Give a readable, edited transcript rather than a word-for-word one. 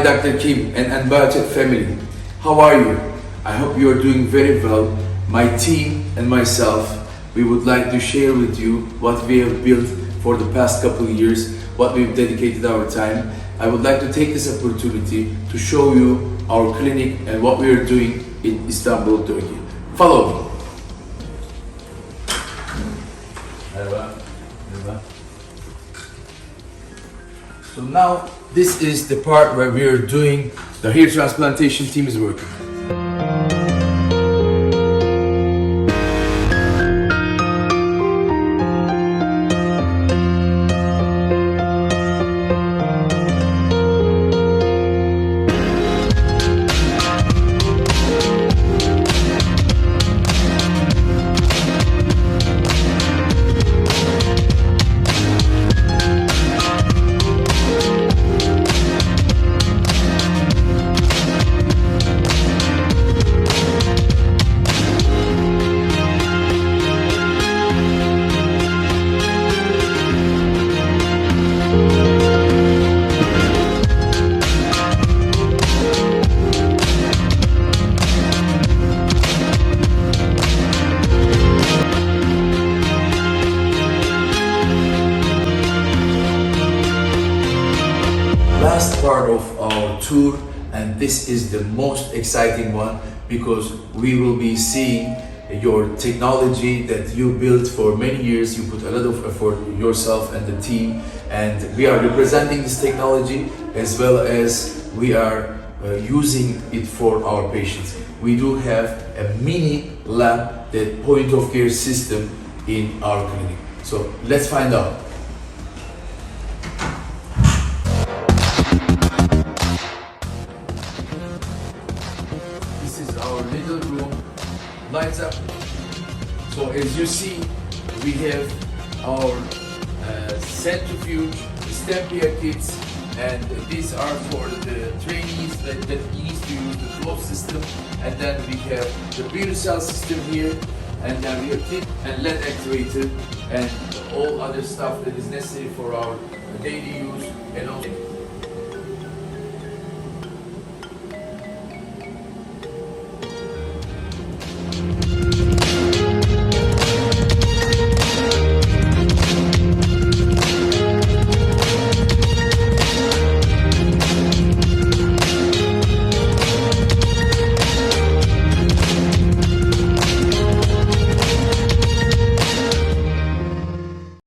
Hi Dr. Kim and Biotech family. How are you? I hope you are doing very well. My team and myself, we would like to share with you what we have built for the past couple of years, what we've dedicated our time. I would like to take this opportunity to show you our clinic and what we are doing in Istanbul, Turkey. Follow me. So now this is the part where we are doing the hair transplantation team is working. Last part of our tour, and this is the most exciting one because we will be seeing your technology that you built for many years. You put a lot of effort, yourself and the team, and we are representing this technology as well as we are using it for our patients. We do have a mini lab, that point of care system in our clinic. So let's find out. This is our little room, lights up. So as you see, we have our centrifuge, Stampia kits, and these are for the trainees that needs to use the closed system. And then we have the beer cell system here, and then we have tip and LED activator and all other stuff that is necessary for our daily use and all.